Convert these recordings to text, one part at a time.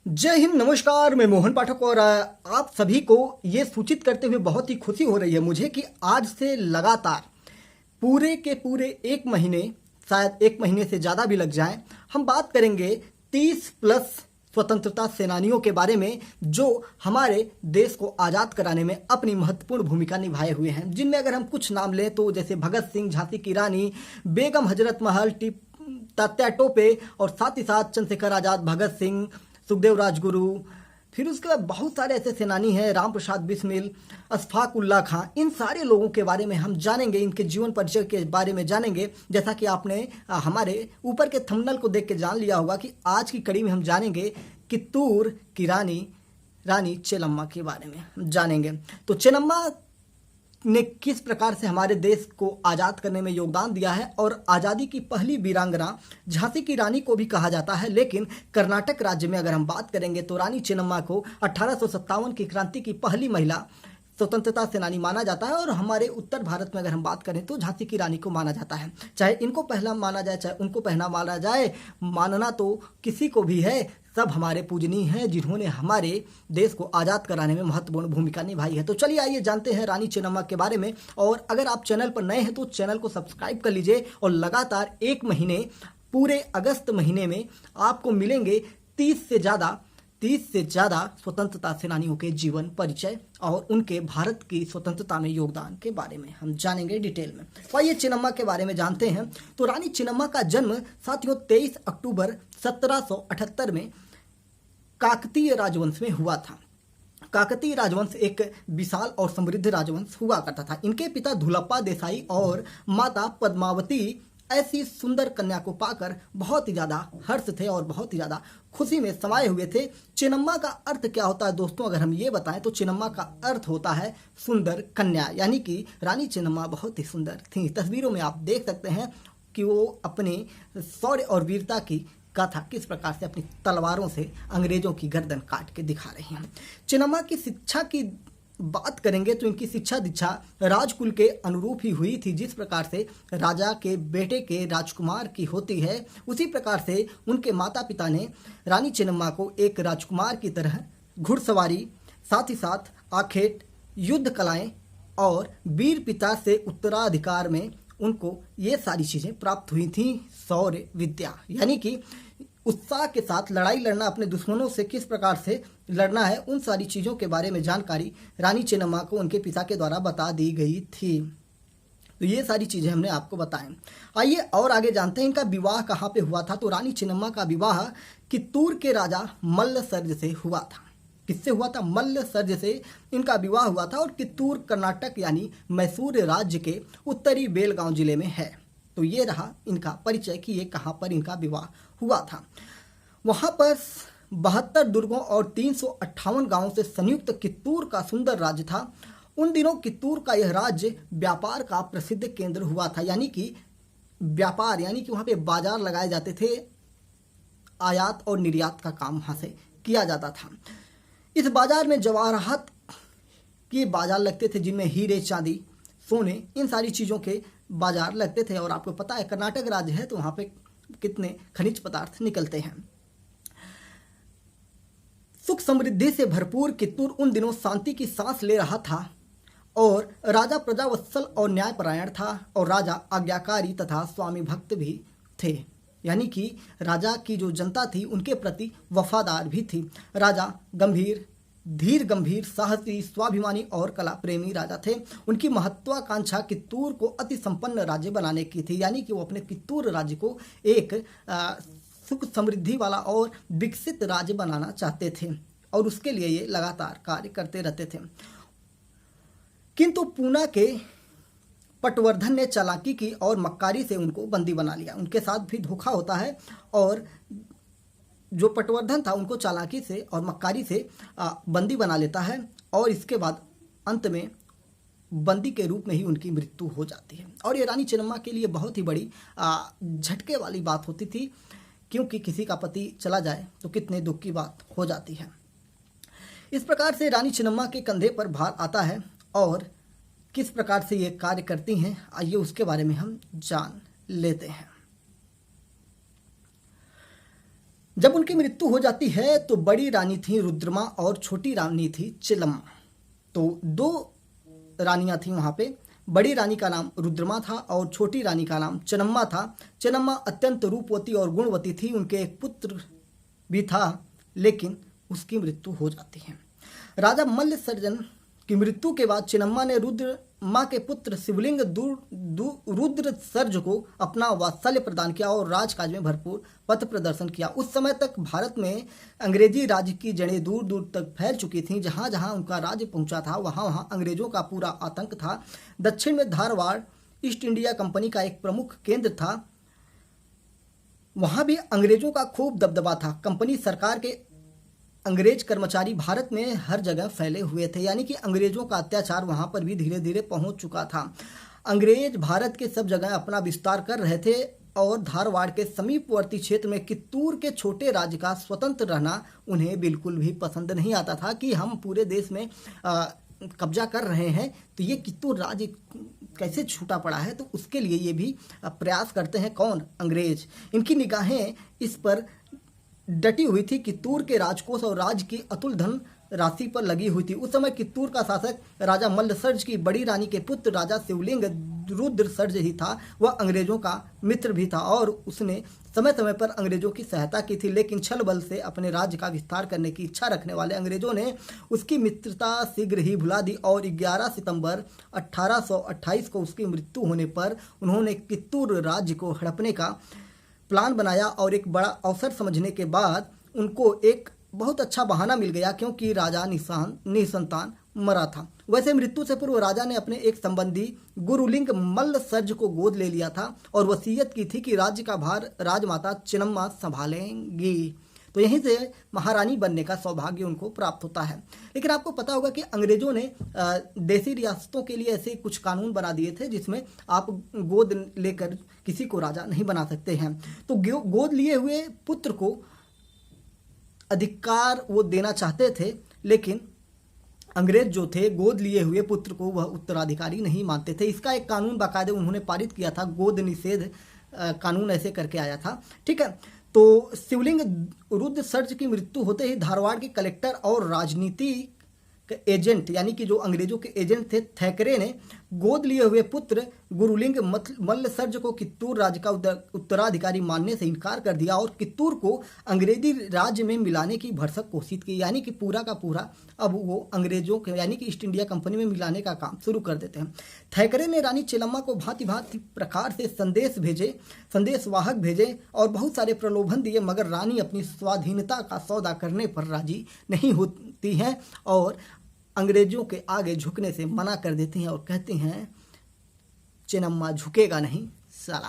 जय हिंद, नमस्कार। मैं मोहन पाठक और आप सभी को ये सूचित करते हुए बहुत ही खुशी हो रही है मुझे कि आज से लगातार पूरे के पूरे एक महीने, शायद एक महीने से ज़्यादा भी लग जाए, हम बात करेंगे 30 प्लस स्वतंत्रता सेनानियों के बारे में जो हमारे देश को आज़ाद कराने में अपनी महत्वपूर्ण भूमिका निभाए हुए हैं। जिनमें अगर हम कुछ नाम लें तो जैसे भगत सिंह, झांसी की रानी, बेगम हजरत महल, तात्या टोपे और साथ ही साथ चंद्रशेखर आज़ाद, भगत सिंह, सुखदेव राजगुरु, फिर उसके बाद बहुत सारे ऐसे सेनानी हैं, राम प्रसाद बिस्मिल, अशफाक उल्लाह खां। इन सारे लोगों के बारे में हम जानेंगे, इनके जीवन परिचय के बारे में जानेंगे। जैसा कि आपने हमारे ऊपर के थंबनेल को देख के जान लिया होगा कि आज की कड़ी में हम जानेंगे कित्तूर की रानी चेन्नम्मा के बारे में जानेंगे। तो चेन्नम्मा ने किस प्रकार से हमारे देश को आज़ाद करने में योगदान दिया है, और आज़ादी की पहली वीरांगना झांसी की रानी को भी कहा जाता है। लेकिन कर्नाटक राज्य में अगर हम बात करेंगे तो रानी चेन्नम्मा को 1857 की क्रांति की पहली महिला स्वतंत्रता सेनानी माना जाता है। और हमारे उत्तर भारत में अगर हम बात करें तो झांसी की रानी को माना जाता है। चाहे इनको पहला माना जाए, चाहे उनको पहला माना जाए, मानना तो किसी को भी है, सब हमारे पूजनीय हैं जिन्होंने हमारे देश को आज़ाद कराने में महत्वपूर्ण भूमिका निभाई है। तो चलिए आइए जानते हैं रानी चेन्नम्मा के बारे में। और अगर आप चैनल पर नए हैं तो चैनल को सब्सक्राइब कर लीजिए। और लगातार एक महीने, पूरे अगस्त महीने में आपको मिलेंगे 30 से ज़्यादा स्वतंत्रता सेनानियों के जीवन परिचय और उनके भारत की स्वतंत्रता में योगदान के बारे में हम जानेंगे डिटेल में। तो आइए चेन्नम्मा के बारे में जानते हैं। तो रानी चेन्नम्मा का जन्म साथियों 23 अक्टूबर 1778 में काकतीय राजवंश में हुआ था। काकतीय राजवंश एक विशाल और समृद्ध राजवंश हुआ करता था। इनके पिता धुलप्पा देसाई और माता पद्मावती ऐसी सुंदर कन्या को पाकर बहुत ही ज़्यादा हर्ष थे और बहुत ही ज़्यादा खुशी में समाये हुए थे। चेन्नम्मा का अर्थ क्या होता है दोस्तों, अगर हम ये बताएं तो चेन्नम्मा का अर्थ होता है सुंदर कन्या, यानी कि रानी चेन्नम्मा बहुत ही सुंदर थी। तस्वीरों में आप देख सकते हैं कि वो अपने शौर्य और वीरता की गाथा किस प्रकार से अपनी तलवारों से अंग्रेजों की गर्दन काट के दिखा रही हैं। चेन्नम्मा की शिक्षा की बात करेंगे तो इनकी शिक्षा दीक्षा राजकुल के अनुरूप ही हुई थी। जिस प्रकार से राजा के बेटे के राजकुमार की होती है, उसी प्रकार से उनके माता पिता ने रानी चेन्नम्मा को एक राजकुमार की तरह घुड़सवारी, साथ ही साथ आखेट, युद्ध कलाएं और वीर पिता से उत्तराधिकार में उनको ये सारी चीज़ें प्राप्त हुई थी। शौर्य विद्या यानी कि उत्साह के साथ लड़ाई लड़ना, अपने दुश्मनों से किस प्रकार से लड़ना है, उन सारी चीज़ों के बारे में जानकारी रानी चेन्नम्मा को उनके पिता के द्वारा बता दी गई थी। तो ये सारी चीज़ें हमने आपको बताएं। आइए और आगे जानते हैं इनका विवाह कहाँ पे हुआ था। तो रानी चेन्नम्मा का विवाह कित्तूर के राजा मल्लसर्ज से हुआ था। किससे हुआ था? मल्लसर्ज से इनका विवाह हुआ था। और कित्तूर कर्नाटक यानी मैसूर राज्य के उत्तरी बेलगांव जिले में है। तो ये रहा इनका परिचय कि ये कहाँ पर इनका विवाह हुआ था। वहाँ पर 72 दुर्गों और 358 गांवों से संयुक्त कित्तूर का सुंदर राज्य था। उन दिनों कित्तूर का यह राज्य व्यापार का प्रसिद्ध केंद्र हुआ था। यानी कि व्यापार, यानी कि वहाँ पे बाजार लगाए जाते थे, आयात और निर्यात का काम वहाँ से किया जाता था। इस बाजार में जवाहरात के बाजार लगते थे, जिनमें हीरे, चांदी, सोने, इन सारी चीज़ों के बाजार लगते थे। और आपको पता है कर्नाटक राज्य है तो वहाँ पे कितने खनिज पदार्थ निकलते हैं। सुख समृद्धि से भरपूर कित्तूर उन दिनों शांति की सांस ले रहा था। और राजा प्रजावत्सल और न्यायपरायण था। और राजा आज्ञाकारी तथा स्वामी भक्त भी थे। यानी कि राजा की जो जनता थी उनके प्रति वफादार भी थी। राजा धीर गंभीर, साहसी, स्वाभिमानी और कला प्रेमी राजा थे। उनकी महत्वाकांक्षा कित्तूर को अति संपन्न राज्य बनाने की थी। यानी कि वो अपने कित्तूर राज्य को एक सुख समृद्धि वाला और विकसित राज्य बनाना चाहते थे। और उसके लिए ये लगातार कार्य करते रहते थे। किंतु पूना के पटवर्धन ने चालाकी की और मक्कारी से उनको बंदी बना लिया। उनके साथ भी धोखा होता है। और जो पटवर्धन था उनको चालाकी से और मक्कारी से बंदी बना लेता है। और इसके बाद अंत में बंदी के रूप में ही उनकी मृत्यु हो जाती है। और ये रानी चेन्नम्मा के लिए बहुत ही बड़ी झटके वाली बात होती थी, क्योंकि किसी का पति चला जाए तो कितने दुख की बात हो जाती है। इस प्रकार से रानी चेन्नम्मा के कंधे पर भार आता है। और किस प्रकार से ये कार्य करती हैं, आइए उसके बारे में हम जान लेते हैं। जब उनकी मृत्यु हो जाती है तो बड़ी रानी थी रुद्रमा और छोटी रानी थी चिलम्मा। तो दो रानियां थी वहां पे। बड़ी रानी का नाम रुद्रमा था और छोटी रानी का नाम चेन्नम्मा था। चेन्नम्मा अत्यंत रूपवती और गुणवती थी। उनके एक पुत्र भी था, लेकिन उसकी मृत्यु हो जाती है। राजा मल्ल सर्जन की मृत्यु के बाद चेन्नम्मा ने रुद्रमा के पुत्र शिवलिंग रुद्र सर्ज को अपना वात्सल्य प्रदान किया और राजकाज में भरपूर पथ प्रदर्शन किया। उस समय तक भारत में अंग्रेजी राज्य की जड़ें दूर दूर तक फैल चुकी थीं। जहां जहां उनका राज्य पहुंचा था वहां वहां अंग्रेजों का पूरा आतंक था। दक्षिण में धारवाड़ ईस्ट इंडिया कंपनी का एक प्रमुख केंद्र था। वहां भी अंग्रेजों का खूब दबदबा था। कंपनी सरकार के अंग्रेज कर्मचारी भारत में हर जगह फैले हुए थे, यानी कि अंग्रेजों का अत्याचार वहां पर भी धीरे धीरे पहुंच चुका था। अंग्रेज भारत के सब जगह अपना विस्तार कर रहे थे और धारवाड़ के समीपवर्ती क्षेत्र में कित्तूर के छोटे राज्य का स्वतंत्र रहना उन्हें बिल्कुल भी पसंद नहीं आता था कि हम पूरे देश में कब्जा कर रहे हैं, तो ये कित्तूर राज्य कैसे छूटा पड़ा है। तो उसके लिए ये भी प्रयास करते हैं कौन, अंग्रेज। इनकी निगाहें इस पर डटी हुई थी। कित्तूर के राजकोष और राज्य की अतुल धन राशि पर लगी हुई थी। उस समय कित्तूर का शासक राजा मल्लसर्ज की बड़ी रानी के पुत्र राजा शिवलिंग रुद्र सर्ज ही था। वह अंग्रेजों का मित्र भी था और उसने समय समय पर अंग्रेजों की सहायता की थी, लेकिन छल बल से अपने राज्य का विस्तार करने की इच्छा रखने वाले अंग्रेजों ने उसकी मित्रता शीघ्र ही भुला दी और 11 सितंबर 1828 को उसकी मृत्यु होने पर उन्होंने कित्तूर राज्य को हड़पने का प्लान बनाया। और एक बड़ा अवसर समझने के बाद उनको एक बहुत अच्छा बहाना मिल गया, क्योंकि राजा निसंतान मरा था। वैसे मृत्यु से पूर्व राजा ने अपने एक संबंधी गुरुलिंग मल्ल सर्ज को गोद ले लिया था और वसीयत की थी कि राज्य का भार राजमाता चेन्नम्मा संभालेंगी। तो यहीं से महारानी बनने का सौभाग्य उनको प्राप्त होता है। लेकिन आपको पता होगा कि अंग्रेजों ने देसी रियासतों के लिए ऐसे कुछ कानून बना दिए थे जिसमें आप गोद लेकर किसी को राजा नहीं बना सकते हैं। तो गोद लिए हुए पुत्र को अधिकार वो देना चाहते थे, लेकिन अंग्रेज जो थे गोद लिए हुए पुत्र को वह उत्तराधिकारी नहीं मानते थे। इसका एक कानून बाकायदे उन्होंने पारित किया था, गोद निषेध कानून ऐसे करके आया था। ठीक है, तो शिवलिंग रुद्र सर्ज की मृत्यु होते ही धारवाड़ के कलेक्टर और राजनीति एजेंट, यानी कि जो अंग्रेजों के एजेंट थे, थैकरे ने गोद लिए हुए पुत्र गुरुलिंग मल्ल सर्ज को कित्तूर राज्य का उत्तराधिकारी मानने से इनकार कर दिया और कित्तूर को अंग्रेजी राज्य में मिलाने की भरसक कोशिश की। यानी कि पूरा का पूरा अब वो अंग्रेजों के यानी कि ईस्ट इंडिया कंपनी में मिलाने का काम शुरू कर देते हैं। थैकरे ने रानी चेन्नम्मा को भांति भांति प्रकार से संदेशवाहक भेजे और बहुत सारे प्रलोभन दिए, मगर रानी अपनी स्वाधीनता का सौदा करने पर राजी नहीं होती हैं और अंग्रेजों के आगे झुकने से मना कर देती हैं और कहती हैं चेन्नम्मा झुकेगा नहीं साला।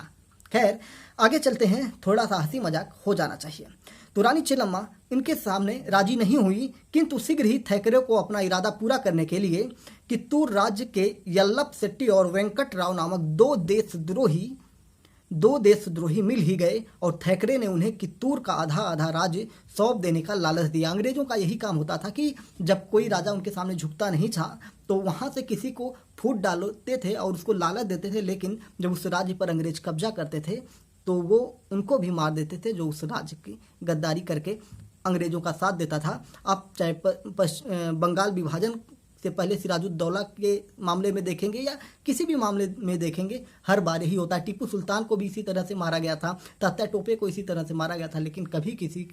खैर आगे चलते हैं, थोड़ा सा हंसी मजाक हो जाना चाहिए। तो रानी चेन्नम्मा इनके सामने राजी नहीं हुई, किंतु शीघ्र ही थैकरे को अपना इरादा पूरा करने के लिए कित्तूर राज्य के यल्लप शेट्टी और वेंकट राव नामक दो देशद्रोही मिल ही गए और थैकरे ने उन्हें कित्तूर का आधा आधा राज्य सौंप देने का लालच दिया। अंग्रेजों का यही काम होता था कि जब कोई राजा उनके सामने झुकता नहीं था तो वहां से किसी को फूट डालते थे और उसको लालच देते थे, लेकिन जब उस राज्य पर अंग्रेज कब्जा करते थे तो वो उनको भी मार देते थे जो उस राज्य की गद्दारी करके अंग्रेजों का साथ देता था। आप चाहे बंगाल विभाजन से पहले सिराजुद्दौला के मामले में देखेंगे या किसी भी मामले में देखेंगे, हर बार ही होता है। टीपू सुल्तान को भी इसी तरह से मारा गया था, तात्या टोपे को इसी तरह से मारा गया था, लेकिन कभी किसी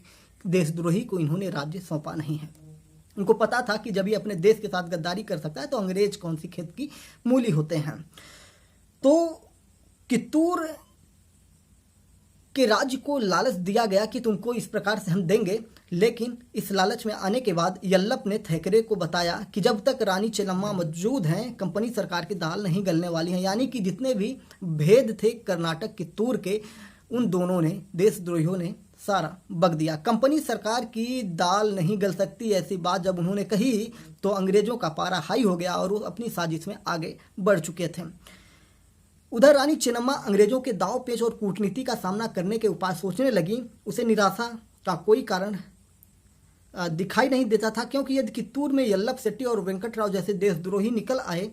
देशद्रोही को इन्होंने राज्य सौंपा नहीं है। उनको पता था कि जब ये अपने देश के साथ गद्दारी कर सकता है तो अंग्रेज कौन सी खेत की मूली होते हैं। तो कित्तूर के राज्य को लालच दिया गया कि तुमको इस प्रकार से हम देंगे, लेकिन इस लालच में आने के बाद यल्लप ने थैकरे को बताया कि जब तक रानी चेन्नम्मा मौजूद हैं कंपनी सरकार की दाल नहीं गलने वाली है। यानी कि जितने भी भेद थे कर्नाटक कित्तूर के, उन दोनों ने देशद्रोहियों ने सारा बक दिया। कंपनी सरकार की दाल नहीं गल सकती, ऐसी बात जब उन्होंने कही तो अंग्रेजों का पारा हाई हो गया और वो अपनी साजिश में आगे बढ़ चुके थे। उधर रानी चेन्नम्मा अंग्रेजों के दाव पेच और कूटनीति का सामना करने के उपाय सोचने लगी। उसे निराशा का कोई कारण दिखाई नहीं देता था, क्योंकि यदि कित्तूर में यल्लप शेट्टी और वेंकटराव जैसे देशद्रोही निकल आए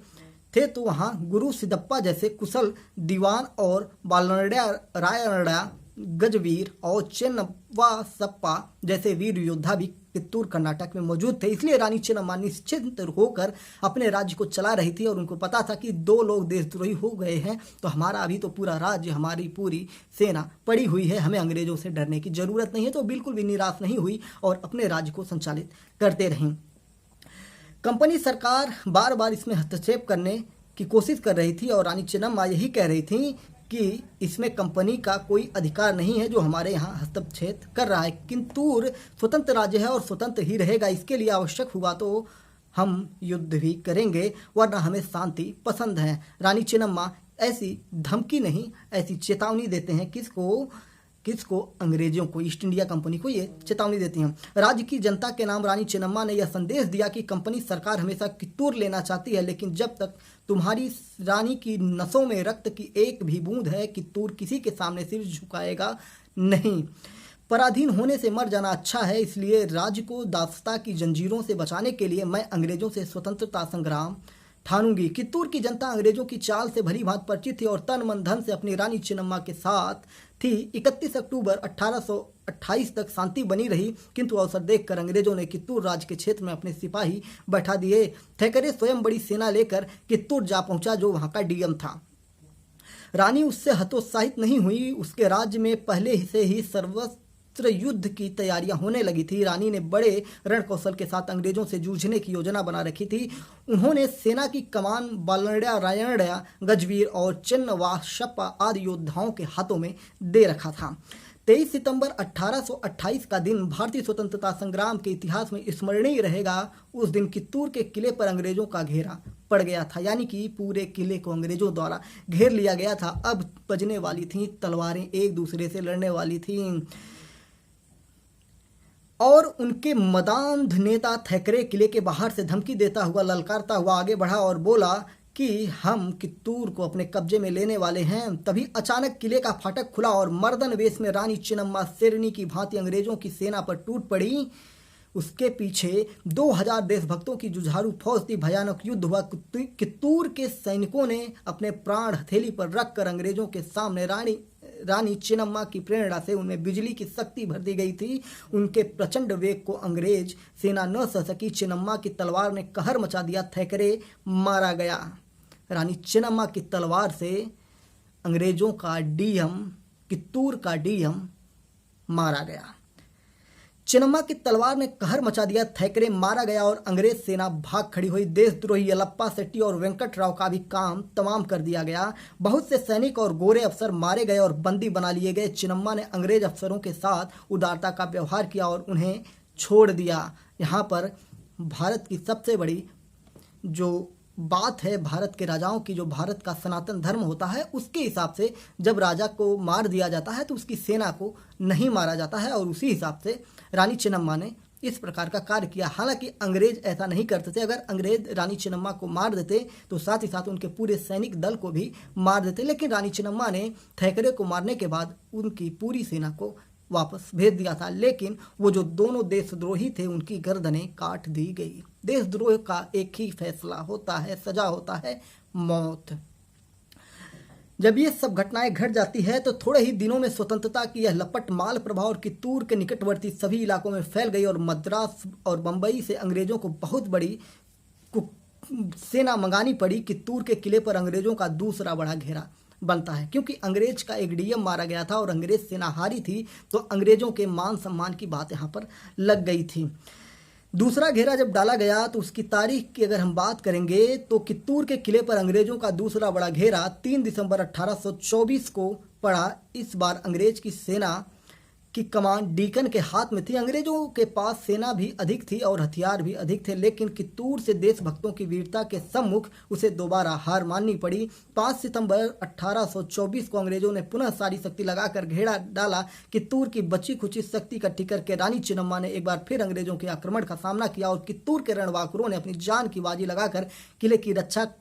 थे तो वहाँ गुरु सिद्धप्पा जैसे कुशल दीवान और बालनड्या रायनड्या गजवीर और चेन्नवासप्पा जैसे वीर योद्धा भी कित्तूर कर्नाटक में मौजूद थे। इसलिए रानी चेन्नम्मा निश्चिंत होकर अपने राज्य को चला रही थी और उनको पता था कि 2 लोग देशद्रोही हो गए हैं तो हमारा अभी तो पूरा राज्य, हमारी पूरी सेना पड़ी हुई है, हमें अंग्रेजों से डरने की जरूरत नहीं है। तो बिल्कुल भी निराश नहीं हुई और अपने राज्य को संचालित करते रहीं। कंपनी सरकार बार बार इसमें हस्तक्षेप करने की कोशिश कर रही थी और रानी चेन्नम्मा यही कह रही थी कि इसमें कंपनी का कोई अधिकार नहीं है जो हमारे यहाँ हस्तक्षेप कर रहा है। कित्तूर स्वतंत्र राज्य है और स्वतंत्र ही रहेगा। इसके लिए आवश्यक हुआ तो हम युद्ध भी करेंगे, वरना हमें शांति पसंद है। रानी चेन्नम्मा ऐसी धमकी नहीं, ऐसी चेतावनी देते हैं। किसको? अंग्रेजों को, ईस्ट इंडिया कंपनी को ये चेतावनी देती हैं। राज्य की जनता के नाम रानी चेन्नम्मा ने यह संदेश दिया कि कंपनी सरकार हमेशा कित्तूर लेना चाहती है, लेकिन जब तक तुम्हारी रानी की नसों में रक्त की एक भी बूंद है, कित्तूर किसी के सामने सिर झुकाएगा नहीं। पराधीन होने से मर जाना अच्छा है, इसलिए राज्य को दासता की जंजीरों से बचाने के लिए मैं अंग्रेजों से स्वतंत्रता संग्राम ठानूंगी। कित्तूर की जनता अंग्रेजों की चाल से भली भांति परिचित थी और तन मन धन से अपनी रानी चेन्नम्मा के साथ थी। 31 अक्टूबर 1828 तक शांति बनी रही, किंतु अवसर देखकर अंग्रेजों ने कित्तूर राज्य के क्षेत्र में अपने सिपाही बैठा दिए। थेकरे स्वयं बड़ी सेना लेकर कित्तूर जा पहुंचा, जो वहां का डीएम था। रानी उससे हतोत्साहित नहीं हुई। उसके राज्य में पहले से ही सर्वस्व युद्ध की तैयारियां होने लगी थी। रानी ने बड़े रण कौशल के साथ अंग्रेजों से जूझने की योजना बना रखी थी। उन्होंने सेना की कमान बालनड्या, रायनड्या, गजवीर और चेन्नवासप्पा आदि योद्धाओं के हाथों में दे रखा था। 23 सितंबर 1828 का दिन भारतीय स्वतंत्रता संग्राम के इतिहास में स्मरणीय रहेगा। उस दिन कित्तूर के किले पर अंग्रेजों का घेरा पड़ गया था, यानी कि पूरे किले को अंग्रेजों द्वारा घेर लिया गया था। अब बजने वाली थी तलवारें, एक दूसरे से लड़ने वाली थीं। और उनके मदांध नेता थेकरे किले के बाहर से धमकी देता हुआ, ललकारता हुआ आगे बढ़ा और बोला कि हम कित्तूर को अपने कब्जे में लेने वाले हैं। तभी अचानक किले का फाटक खुला और मर्दन वेश में रानी चेन्नम्मा शेरनी की भांति अंग्रेजों की सेना पर टूट पड़ी। उसके पीछे 2000 देशभक्तों की जुझारू फौज थी। भयानक युद्ध हुआ। कित्तूर के सैनिकों ने अपने प्राण हथेली पर रखकर अंग्रेजों के सामने रानी चेन्नम्मा की प्रेरणा से उनमें बिजली की शक्ति भर दी गई थी। उनके प्रचंड वेग को अंग्रेज सेना न सह सकी। चेन्नम्मा की तलवार ने कहर मचा दिया। थेकरे मारा गया। रानी चेन्नम्मा की तलवार से अंग्रेजों का डीएम, कित्तूर का डीएम मारा गया। चेन्नम्मा की तलवार ने कहर मचा दिया। थेकरे मारा गया और अंग्रेज सेना भाग खड़ी हुई। देशद्रोही यलप्पा शेट्टी और वेंकटराव का भी काम तमाम कर दिया गया। बहुत से सैनिक और गोरे अफसर मारे गए और बंदी बना लिए गए। चेन्नम्मा ने अंग्रेज अफसरों के साथ उदारता का व्यवहार किया और उन्हें छोड़ दिया। यहाँ पर भारत की सबसे बड़ी जो बात है, भारत के राजाओं की, जो भारत का सनातन धर्म होता है, उसके हिसाब से जब राजा को मार दिया जाता है तो उसकी सेना को नहीं मारा जाता है। और उसी हिसाब से रानी चेन्नम्मा ने इस प्रकार का कार्य किया। हालांकि अंग्रेज ऐसा नहीं करते थे। अगर अंग्रेज रानी चेन्नम्मा को मार देते तो साथ ही साथ उनके पूरे सैनिक दल को भी मार देते, लेकिन रानी चेन्नम्मा ने थेकरे को मारने के बाद उनकी पूरी सेना को वापस भेज दिया था। लेकिन वो जो दोनों देशद्रोही थे उनकी गर्दनें काट दी गई। देशद्रोह का एक ही फैसला होता है, सजा होता है मौत। जब ये सब घटनाएं घट जाती है तो थोड़े ही दिनों में स्वतंत्रता की यह लपट माल प्रभाव और कित्तूर के निकटवर्ती सभी इलाकों में फैल गई और मद्रास और बंबई से अंग्रेजों को बहुत बड़ी सेना मंगानी पड़ी। कित्तूर के किले पर अंग्रेजों का दूसरा बड़ा घेरा बनता है, क्योंकि अंग्रेज का एक डीएम मारा गया था और अंग्रेज सेना हारी थी, तो अंग्रेजों के मान सम्मान की बात यहाँ पर लग गई थी। दूसरा घेरा जब डाला गया तो उसकी तारीख की अगर हम बात करेंगे तो कित्तूर के किले पर अंग्रेजों का दूसरा बड़ा घेरा 3 दिसंबर 1824 को पड़ा। इस बार अंग्रेज की सेना की कमान डीकन के हाथ में थी। अंग्रेजों के पास सेना भी अधिक थी और हथियार भी अधिक थे, लेकिन कित्तूर से देशभक्तों की वीरता के सम्मुख उसे दोबारा हार माननी पड़ी। 5 सितंबर 1824 को अंग्रेजों ने पुनः सारी शक्ति लगाकर घेरा डाला। कित्तूर की बची खुची शक्ति इकट्ठी करके रानी चेन्नम्मा ने एक बार फिर अंग्रेजों के आक्रमण का सामना किया और कित्तूर के रणबांकुरों ने अपनी जान की बाजी लगाकर किले की रक्षा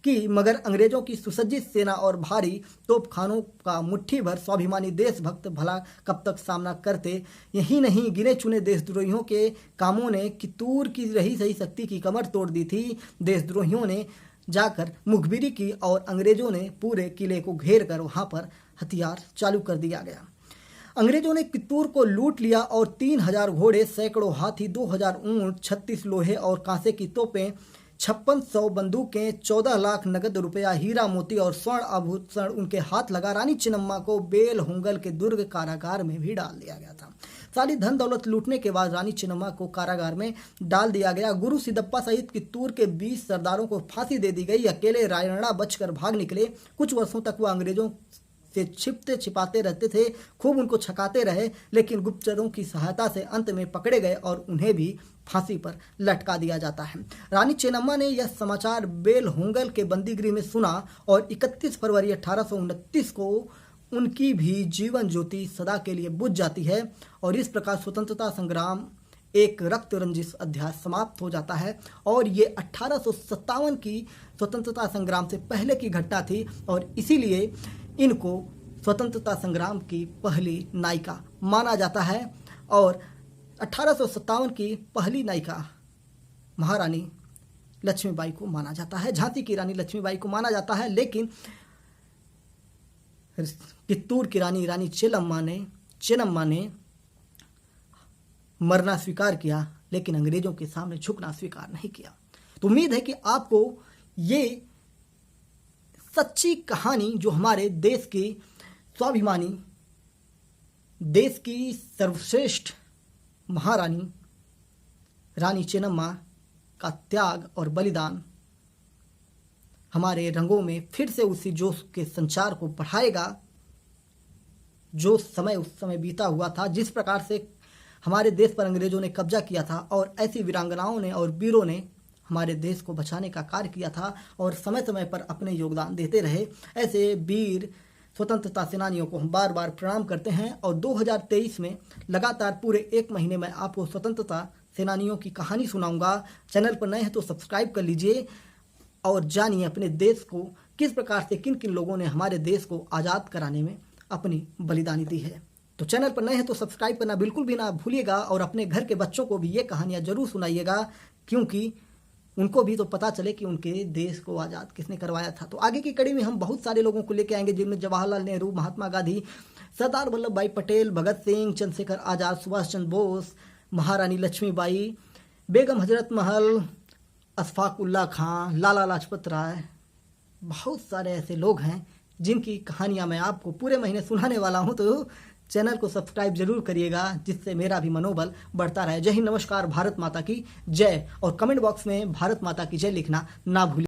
की, मगर अंग्रेजों की सुसज्जित सेना और भारी तोपखानों का मुट्ठी भर स्वाभिमानी देशभक्त भला कब तक सामना करते। यही नहीं, गिने चुने देशद्रोहियों के कामों ने कित्तूर की रही सही शक्ति की कमर तोड़ दी थी। देशद्रोहियों ने जाकर मुखबिरी की और अंग्रेजों ने पूरे किले को घेर कर वहां पर हथियार चालू कर दिया गया। अंग्रेजों ने कित्तूर को लूट लिया और 3000 घोड़े, सैकड़ों हाथी, 2000 ऊंट, 36 लोहे और कांसे की तोपें, 5600 बंदूकें, 14 लाख नगद रुपया, हीरा मोती और स्वर्ण आभूषण उनके हाथ लगा रानी चिन्नम्मा को बेलहोंगल के दुर्ग कारागार में भी डाल दिया गया था। सारी धन दौलत लूटने के बाद रानी चिन्नम्मा को कारागार में डाल दिया गया। गुरु सिद्धप्पा सहित कित्तूर के 20 सरदारों को फांसी दे दी गई। अकेले रायण्णा बचकर भाग निकले। कुछ वर्षों तक वह अंग्रेजों से छिपते छिपाते रहते थे, खूब उनको छकाते रहे, लेकिन गुप्तचरों की सहायता से अंत में पकड़े गए और उन्हें भी फांसी पर लटका दिया जाता है। रानी चेन्नम्मा ने यह समाचार बेलहोंगल के बंदीगृह में सुना और 31 फरवरी 1829 को उनकी भी जीवन ज्योति सदा के लिए बुझ जाती है और इस प्रकार स्वतंत्रता संग्राम एक रक्त रंजित अध्याय समाप्त हो जाता है। और ये 1857 की स्वतंत्रता संग्राम से पहले की घटना थी और इसीलिए इनको स्वतंत्रता संग्राम की पहली नायिका माना जाता है। और 1857 की पहली नायिका महारानी लक्ष्मीबाई को माना जाता है, झांसी की रानी लक्ष्मीबाई को माना जाता है। लेकिन कित्तूर की रानी चेन्नम्मा ने मरना स्वीकार किया, लेकिन अंग्रेजों के सामने झुकना स्वीकार नहीं किया। तो उम्मीद है कि आपको ये सच्ची कहानी, जो हमारे देश की स्वाभिमानी, देश की सर्वश्रेष्ठ महारानी रानी चेन्नम्मा का त्याग और बलिदान हमारे रंगों में फिर से उसी जोश के संचार को बढ़ाएगा जो समय उस समय बीता हुआ था। जिस प्रकार से हमारे देश पर अंग्रेजों ने कब्जा किया था और ऐसी वीरांगनाओं ने और वीरों ने हमारे देश को बचाने का कार्य किया था और समय समय पर अपने योगदान देते रहे, ऐसे वीर स्वतंत्रता सेनानियों को हम बार बार प्रणाम करते हैं। और 2023 में लगातार पूरे 1 महीने में आपको स्वतंत्रता सेनानियों की कहानी सुनाऊंगा। चैनल पर नए हैं तो सब्सक्राइब कर लीजिए और जानिए अपने देश को किस प्रकार से किन किन लोगों ने हमारे देश को आज़ाद कराने में अपनी बलिदानी दी है। तो चैनल पर नए हैं तो सब्सक्राइब करना बिल्कुल भी ना भूलिएगा और अपने घर के बच्चों को भी ये कहानियाँ जरूर सुनाइएगा, क्योंकि उनको भी तो पता चले कि उनके देश को आज़ाद किसने करवाया था। तो आगे की कड़ी में हम बहुत सारे लोगों को लेके आएंगे, जिनमें जवाहरलाल नेहरू, महात्मा गांधी, सरदार वल्लभ भाई पटेल, भगत सिंह, चंद्रशेखर आज़ाद, सुभाष चंद्र बोस, महारानी लक्ष्मीबाई, बेगम हजरत महल, अशफाक उल्लाह खां, लाला लाजपत राय। बहुत सारे ऐसे लोग हैं जिनकी कहानियां मैं आपको पूरे महीने सुनाने वाला हूं। तो चैनल को सब्सक्राइब जरूर करिएगा, जिससे मेरा भी मनोबल बढ़ता रहे। जय हिंद, नमस्कार, भारत माता की जय। और कमेंट बॉक्स में भारत माता की जय लिखना ना भूलिए।